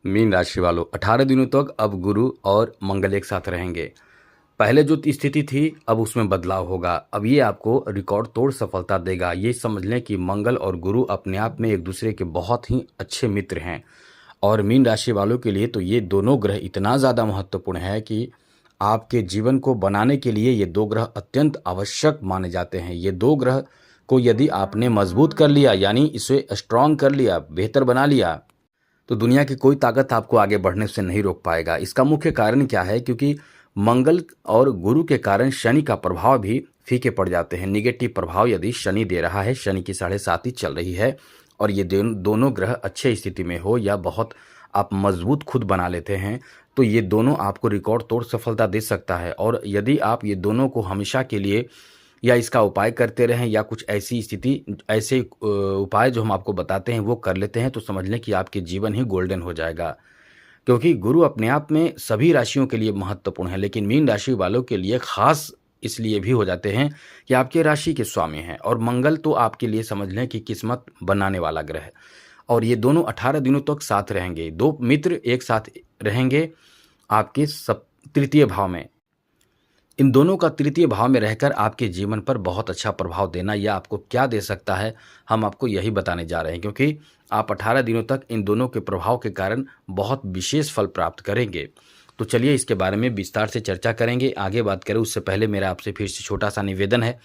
Mean राशि वालों 18 दिनों तक अब गुरु और मंगल एक साथ रहेंगे। पहले जो स्थिति थी अब उसमें बदलाव होगा। अब ये आपको रिकॉर्ड तोड़ सफलता देगा। ये समझ लें कि मंगल और गुरु अपने आप में एक दूसरे के बहुत ही अच्छे मित्र हैं। और मीन राशि वालों के लिए तो ये दोनों ग्रह इतना ज़्यादा महत्वपूर्ण है कि आपके जीवन को बनाने के लिए ये दो ग्रह अत्यंत आवश्यक माने जाते हैं। ये दो ग्रह को यदि आपने मजबूत कर लिया, यानी इसे स्ट्रांग कर लिया, बेहतर बना लिया, तो दुनिया की कोई ताकत आपको आगे बढ़ने से नहीं रोक पाएगा। इसका मुख्य कारण क्या है? क्योंकि मंगल और गुरु के कारण शनि का प्रभाव भी फीके पड़ जाते हैं। निगेटिव प्रभाव यदि शनि दे रहा है, शनि की 7.5 चल रही है और ये दोनों ग्रह अच्छे स्थिति में हो या बहुत आप मजबूत खुद बना लेते हैं, तो ये दोनों आपको रिकॉर्ड तोड़ सफलता दे सकता है। और यदि आप ये दोनों को हमेशा के लिए या इसका उपाय करते रहें या कुछ ऐसी स्थिति, ऐसे उपाय जो हम आपको बताते हैं वो कर लेते हैं, तो समझ लें कि आपके जीवन ही गोल्डन हो जाएगा। क्योंकि गुरु अपने आप में सभी राशियों के लिए महत्वपूर्ण है, लेकिन मीन राशि वालों के लिए खास इसलिए भी हो जाते हैं कि आपके राशि के स्वामी हैं। और मंगल तो आपके लिए समझ लें कि किस्मत बनाने वाला ग्रह है। और ये दोनों 18 दिनों तक साथ रहेंगे। दो मित्र एक साथ रहेंगे आपके तृतीय भाव में। इन दोनों का तृतीय भाव में रहकर आपके जीवन पर बहुत अच्छा प्रभाव देना, यह आपको क्या दे सकता है, हम आपको यही बताने जा रहे हैं। क्योंकि आप 18 दिनों तक इन दोनों के प्रभाव के कारण बहुत विशेष फल प्राप्त करेंगे। तो चलिए इसके बारे में विस्तार से चर्चा करेंगे। आगे बात करें उससे पहले मेरा आपसे फिर से छोटा सा निवेदन है।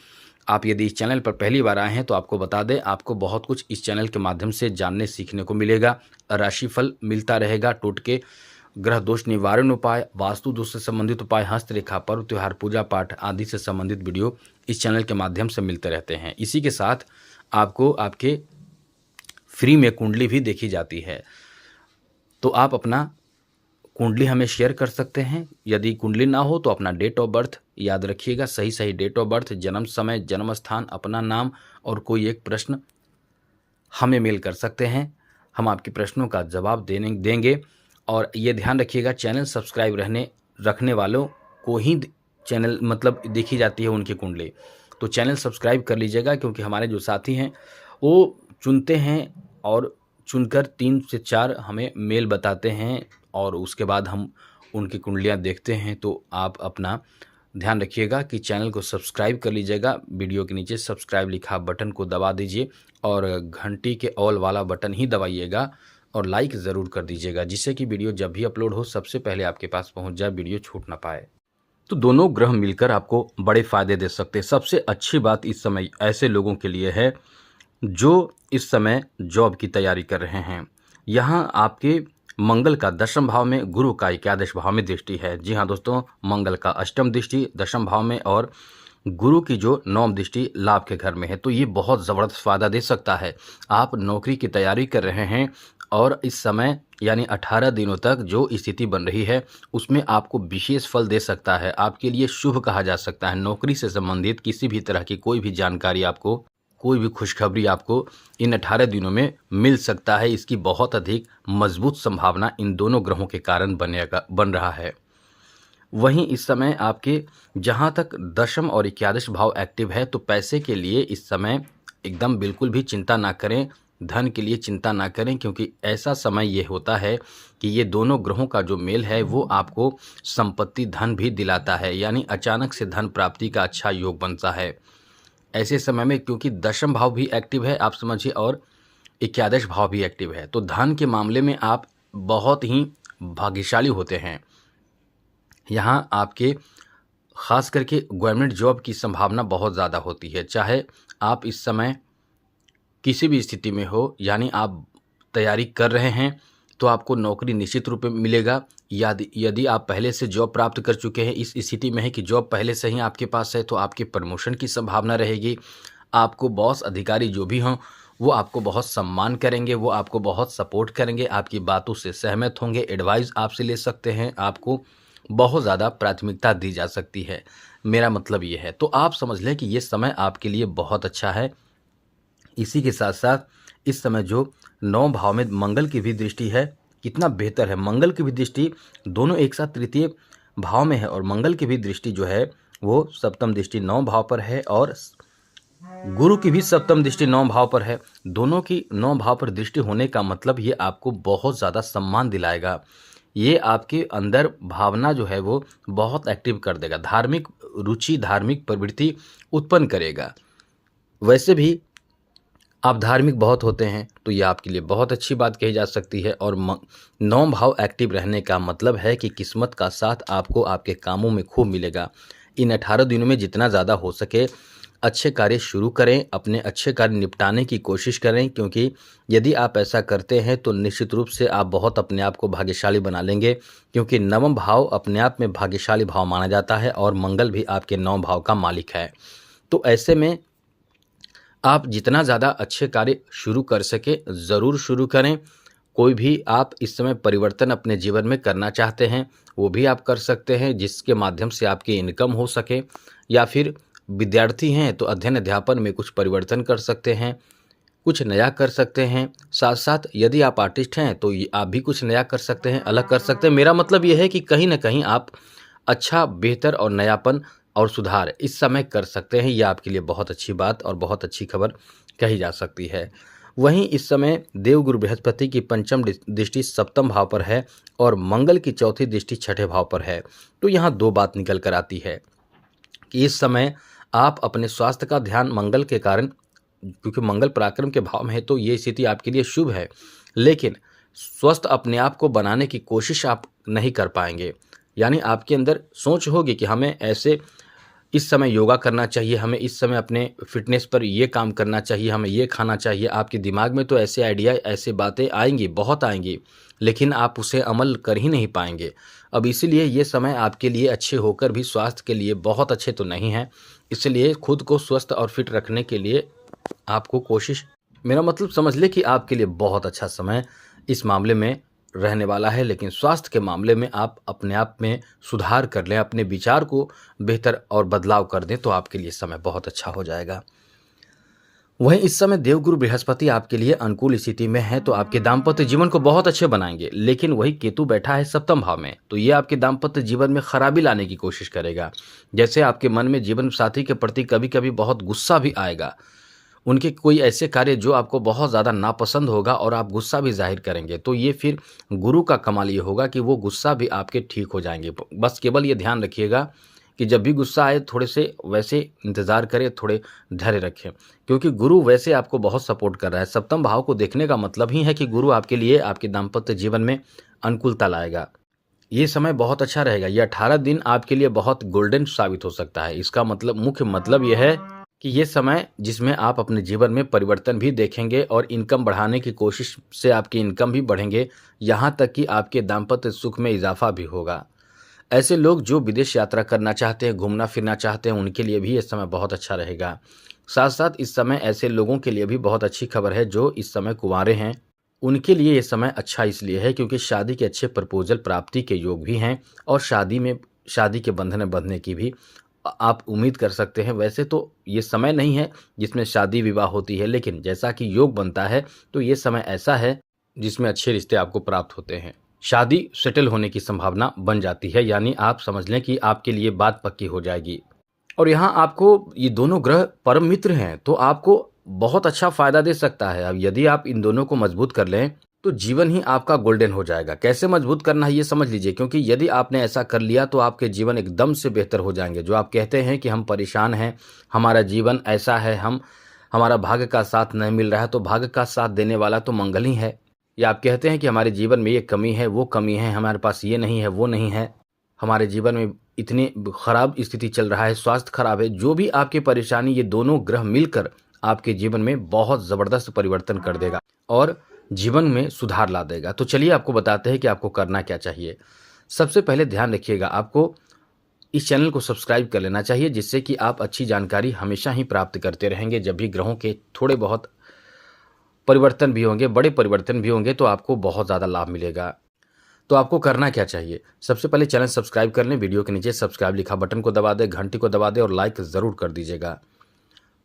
आप यदि इस चैनल पर पहली बार आए हैं तो आपको बता दें, आपको बहुत कुछ इस चैनल के माध्यम से जानने सीखने को मिलेगा। राशिफल मिलता रहेगा, टोटके, ग्रह दोष निवारण उपाय, वास्तु दोष से संबंधित उपाय, हस्तरेखा, पर्व त्योहार, पूजा पाठ आदि से संबंधित वीडियो इस चैनल के माध्यम से मिलते रहते हैं। इसी के साथ आपको आपके फ्री में कुंडली भी देखी जाती है। तो आप अपना कुंडली हमें शेयर कर सकते हैं। यदि कुंडली ना हो तो अपना डेट ऑफ बर्थ याद रखिएगा, सही डेट ऑफ बर्थ, जन्म समय, जन्म स्थान, अपना नाम और कोई एक प्रश्न हमें मेल कर सकते हैं। हम आपके प्रश्नों का जवाब देंगे। और ये ध्यान रखिएगा, चैनल सब्सक्राइब रखने वालों को ही चैनल मतलब देखी जाती है उनकी कुंडली। तो चैनल सब्सक्राइब कर लीजिएगा, क्योंकि हमारे जो साथी हैं वो चुनते हैं और चुनकर 3 से 4 हमें मेल बताते हैं और उसके बाद हम उनकी कुंडलियां देखते हैं। तो आप अपना ध्यान रखिएगा कि चैनल को सब्सक्राइब कर लीजिएगा। वीडियो के नीचे सब्सक्राइब लिखा बटन को दबा दीजिए और घंटी के ऑल वाला बटन ही दबाइएगा और लाइक ज़रूर कर दीजिएगा, जिससे कि वीडियो जब भी अपलोड हो सबसे पहले आपके पास पहुंच जाए, वीडियो छूट ना पाए। तो दोनों ग्रह मिलकर आपको बड़े फायदे दे सकते हैं। सबसे अच्छी बात इस समय ऐसे लोगों के लिए है जो इस समय जॉब की तैयारी कर रहे हैं। यहाँ आपके मंगल का 10वें भाव में, गुरु का 11वें भाव में दृष्टि है। जी हाँ दोस्तों, मंगल का 8वीं दृष्टि 10वें भाव में और गुरु की जो 9वीं दृष्टि लाभ के घर में है। तो ये बहुत ज़बरदस्त फायदा दे सकता है। आप नौकरी की तैयारी कर रहे हैं और इस समय यानी 18 दिनों तक जो स्थिति बन रही है उसमें आपको विशेष फल दे सकता है। आपके लिए शुभ कहा जा सकता है। नौकरी से संबंधित किसी भी तरह की कोई भी जानकारी आपको, कोई भी खुशखबरी आपको इन 18 दिनों में मिल सकता है। इसकी बहुत अधिक मजबूत संभावना इन दोनों ग्रहों के कारण बन रहा है। वहीं इस समय आपके जहां तक 10वें और 11वें भाव एक्टिव है, तो पैसे के लिए इस समय एकदम बिल्कुल भी चिंता ना करें, धन के लिए चिंता ना करें, क्योंकि ऐसा समय ये होता है कि ये दोनों ग्रहों का जो मेल है वो आपको संपत्ति, धन भी दिलाता है। यानी अचानक से धन प्राप्ति का अच्छा योग बनता है ऐसे समय में, क्योंकि 10वें भाव भी एक्टिव है आप समझिए और 11वें भाव भी एक्टिव है। तो धन के मामले में आप बहुत ही भाग्यशाली होते हैं। यहाँ आपके खास करके गवर्नमेंट जॉब की संभावना बहुत ज़्यादा होती है। चाहे आप इस समय किसी भी स्थिति में हो, यानी आप तैयारी कर रहे हैं तो आपको नौकरी निश्चित रूप में मिलेगा। यदि आप पहले से जॉब प्राप्त कर चुके हैं, इस स्थिति में है कि जॉब पहले से ही आपके पास है, तो आपके प्रमोशन की संभावना रहेगी। आपको बॉस अधिकारी जो भी हों वो आपको बहुत सम्मान करेंगे, वो आपको बहुत सपोर्ट करेंगे, आपकी बातों से सहमत होंगे, एडवाइस आपसे ले सकते हैं, आपको बहुत ज़्यादा प्राथमिकता दी जा सकती है। मेरा मतलब ये है, तो आप समझ लें कि ये समय आपके लिए बहुत अच्छा है। इसी के साथ साथ इस समय जो 9 भाव में मंगल की भी दृष्टि है, कितना बेहतर है। मंगल की भी दृष्टि दोनों एक साथ तृतीय भाव में है और मंगल की भी दृष्टि जो है वो 7वीं दृष्टि 9 भाव पर है और गुरु की भी सप्तम दृष्टि 9 भाव पर है। दोनों की 9 भाव पर दृष्टि होने का मतलब ये आपको बहुत ज़्यादा सम्मान दिलाएगा। ये आपके अंदर भावना जो है वो बहुत एक्टिव कर देगा, धार्मिक रुचि, धार्मिक प्रवृत्ति उत्पन्न करेगा। वैसे भी आप धार्मिक बहुत होते हैं, तो ये आपके लिए बहुत अच्छी बात कही जा सकती है। और 9 भाव एक्टिव रहने का मतलब है कि किस्मत का साथ आपको आपके कामों में खूब मिलेगा। इन 18 दिनों में जितना ज़्यादा हो सके अच्छे कार्य शुरू करें, अपने अच्छे कार्य निपटाने की कोशिश करें, क्योंकि यदि आप ऐसा करते हैं तो निश्चित रूप से आप बहुत अपने आप को भाग्यशाली बना लेंगे, क्योंकि 9वां भाव अपने आप में भाग्यशाली भाव माना जाता है और मंगल भी आपके 9 भाव का मालिक है। तो ऐसे में आप जितना ज़्यादा अच्छे कार्य शुरू कर सके ज़रूर शुरू करें। कोई भी आप इस समय परिवर्तन अपने जीवन में करना चाहते हैं वो भी आप कर सकते हैं, जिसके माध्यम से आपकी इनकम हो सके। या फिर विद्यार्थी हैं तो अध्ययन अध्यापन में कुछ परिवर्तन कर सकते हैं, कुछ नया कर सकते हैं। साथ साथ यदि आप आर्टिस्ट हैं तो आप भी कुछ नया कर सकते हैं, अलग कर सकते हैं। मेरा मतलब ये है कि कहीं ना कहीं आप अच्छा, बेहतर और नयापन और सुधार इस समय कर सकते हैं। ये आपके लिए बहुत अच्छी बात और बहुत अच्छी खबर कही जा सकती है। वहीं इस समय देवगुरु बृहस्पति की पंचम दृष्टि सप्तम भाव पर है और मंगल की चौथी दृष्टि छठे भाव पर है। तो यहाँ दो बात निकल कर आती है कि इस समय आप अपने स्वास्थ्य का ध्यान मंगल के कारण, क्योंकि मंगल पराक्रम के भाव में है तो ये स्थिति आपके लिए शुभ है, लेकिन स्वस्थ अपने आप को बनाने की कोशिश आप नहीं कर पाएंगे। यानी आपके अंदर सोच होगी कि हमें ऐसे इस समय योगा करना चाहिए, हमें इस समय अपने फिटनेस पर ये काम करना चाहिए, हमें ये खाना चाहिए। आपके दिमाग में तो ऐसे आइडिया, ऐसे बातें आएंगी, बहुत आएंगी, लेकिन आप उसे अमल कर ही नहीं पाएंगे। अब इसीलिए ये समय आपके लिए अच्छे होकर भी स्वास्थ्य के लिए बहुत अच्छे तो नहीं हैं। इसलिए खुद को स्वस्थ और फिट रखने के लिए आपको कोशिश, मेरा मतलब समझ ले कि आपके लिए बहुत अच्छा समय इस मामले में रहने वाला है। लेकिन स्वास्थ्य के मामले में आप अपने आप में सुधार कर लें, अपने विचार को बेहतर और बदलाव कर दें तो आपके लिए समय बहुत अच्छा हो जाएगा। वहीं इस समय देवगुरु बृहस्पति आपके लिए अनुकूल स्थिति में है तो आपके दाम्पत्य जीवन को बहुत अच्छे बनाएंगे। लेकिन वही केतु बैठा है सप्तम भाव में, तो ये आपके दाम्पत्य जीवन में खराबी लाने की कोशिश करेगा। जैसे आपके मन में जीवन साथी के प्रति कभी कभी बहुत गुस्सा भी आएगा, उनके कोई ऐसे कार्य जो आपको बहुत ज़्यादा नापसंद होगा और आप गुस्सा भी जाहिर करेंगे, तो ये फिर गुरु का कमाल ये होगा कि वो गुस्सा भी आपके ठीक हो जाएंगे। बस केवल ये ध्यान रखिएगा कि जब भी गुस्सा आए थोड़े से वैसे इंतज़ार करें, थोड़े धैर्य रखें, क्योंकि गुरु वैसे आपको बहुत सपोर्ट कर रहा है। सप्तम भाव को देखने का मतलब ही है कि गुरु आपके लिए आपके दाम्पत्य जीवन में अनुकूलता लाएगा। ये समय बहुत अच्छा रहेगा। ये 18 दिन आपके लिए बहुत गोल्डन साबित हो सकता है। इसका मतलब, मुख्य मतलब यह है कि ये समय जिसमें आप अपने जीवन में परिवर्तन भी देखेंगे और इनकम बढ़ाने की कोशिश से आपकी इनकम भी बढ़ेंगे, यहाँ तक कि आपके दाम्पत्य सुख में इजाफा भी होगा। ऐसे लोग जो विदेश यात्रा करना चाहते हैं, घूमना फिरना चाहते हैं, उनके लिए भी ये समय बहुत अच्छा रहेगा। साथ साथ इस समय ऐसे लोगों के लिए भी बहुत अच्छी खबर है जो इस समय कुंवारे हैं, उनके लिए ये समय अच्छा इसलिए है क्योंकि शादी के अच्छे प्रपोजल प्राप्ति के योग भी हैं और शादी के बंधन में बंधने की भी आप उम्मीद कर सकते हैं। वैसे तो ये समय नहीं है जिसमें शादी विवाह होती है, लेकिन जैसा कि योग बनता है तो ये समय ऐसा है जिसमें अच्छे रिश्ते आपको प्राप्त होते हैं। शादी सेटल होने की संभावना बन जाती है, यानी आप समझ लें कि आपके लिए बात पक्की हो जाएगी। और यहाँ आपको ये दोनों ग्रह परम मित्र हैं तो आपको बहुत अच्छा फायदा दे सकता है। अब यदि आप इन दोनों को मजबूत कर लें तो जीवन ही आपका गोल्डन हो जाएगा। कैसे मजबूत करना है ये समझ लीजिए, क्योंकि यदि आपने ऐसा कर लिया तो आपके जीवन एकदम से बेहतर हो जाएंगे। जो आप कहते हैं कि हम परेशान हैं, हमारा जीवन ऐसा है, हमारा भाग्य का साथ नहीं मिल रहा है, तो भाग्य का साथ देने वाला तो मंगल ही है। या आप कहते हैं कि हमारे जीवन में ये कमी है, वो कमी है, हमारे पास ये नहीं है, वो नहीं है, हमारे जीवन में इतनी खराब स्थिति चल रहा है, स्वास्थ्य खराब है, जो भी आपकी परेशानी, ये दोनों ग्रह मिलकर आपके जीवन में बहुत ज़बरदस्त परिवर्तन कर देगा और जीवन में सुधार ला देगा। तो चलिए आपको बताते हैं कि आपको करना क्या चाहिए। सबसे पहले ध्यान रखिएगा, आपको इस चैनल को सब्सक्राइब कर लेना चाहिए, जिससे कि आप अच्छी जानकारी हमेशा ही प्राप्त करते रहेंगे। जब भी ग्रहों के थोड़े बहुत परिवर्तन भी होंगे, बड़े परिवर्तन भी होंगे, तो आपको बहुत ज़्यादा लाभ मिलेगा। तो आपको करना क्या चाहिए? सबसे पहले चैनल सब्सक्राइब कर लें, वीडियो के नीचे सब्सक्राइब लिखा बटन को दबा दें, घंटी को दबा दें और लाइक ज़रूर कर दीजिएगा।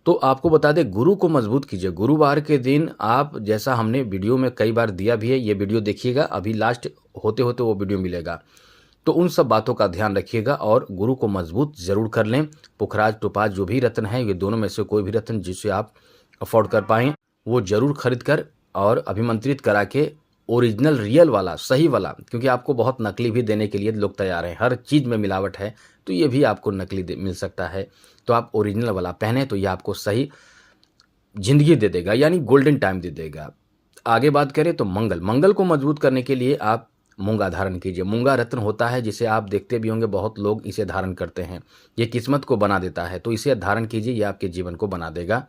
तो आपको बता दें, गुरु को मजबूत कीजिए। गुरुवार के दिन आप, जैसा हमने वीडियो में कई बार दिया भी है, ये वीडियो देखिएगा, अभी लास्ट होते होते वो वीडियो मिलेगा। तो उन सब बातों का ध्यान रखिएगा और गुरु को मजबूत जरूर कर लें। पुखराज टोपाज जो भी रत्न है, ये दोनों में से कोई भी रत्न जिसे आप अफोर्ड कर पाएं वो जरूर खरीद कर और अभिमंत्रित करा के ओरिजिनल रियल वाला सही वाला, क्योंकि आपको बहुत नकली भी देने के लिए लोग तैयार हैं, हर चीज़ में मिलावट है, तो ये भी आपको नकली मिल सकता है। तो आप ओरिजिनल वाला पहने तो ये आपको सही जिंदगी दे देगा, यानी गोल्डन टाइम दे देगा। आगे बात करें तो मंगल को मजबूत करने के लिए आप मूंगा धारण कीजिए। मूंगा रत्न होता है जिसे आप देखते भी होंगे, बहुत लोग इसे धारण करते हैं। ये किस्मत को बना देता है, तो इसे धारण कीजिए, ये आपके जीवन को बना देगा।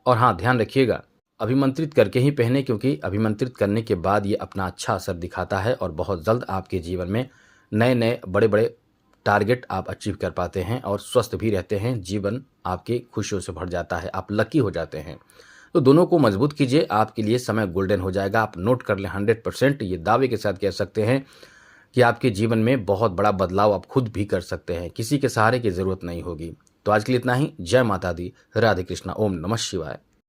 और हाँ, ध्यान रखिएगा अभिमंत्रित करके ही पहने, क्योंकि अभिमंत्रित करने के बाद ये अपना अच्छा असर दिखाता है और बहुत जल्द आपके जीवन में नए नए बड़े बड़े टारगेट आप अचीव कर पाते हैं और स्वस्थ भी रहते हैं। जीवन आपकी खुशियों से भर जाता है, आप लकी हो जाते हैं। तो दोनों को मजबूत कीजिए, आपके लिए समय गोल्डन हो जाएगा। आप नोट कर लें, 100% ये दावे के साथ कह सकते हैं कि आपके जीवन में बहुत बड़ा बदलाव आप खुद भी कर सकते हैं, किसी के सहारे की जरूरत नहीं होगी। तो आज के लिए इतना ही। जय माता दी, राधे कृष्णा, ओम नमः शिवाय।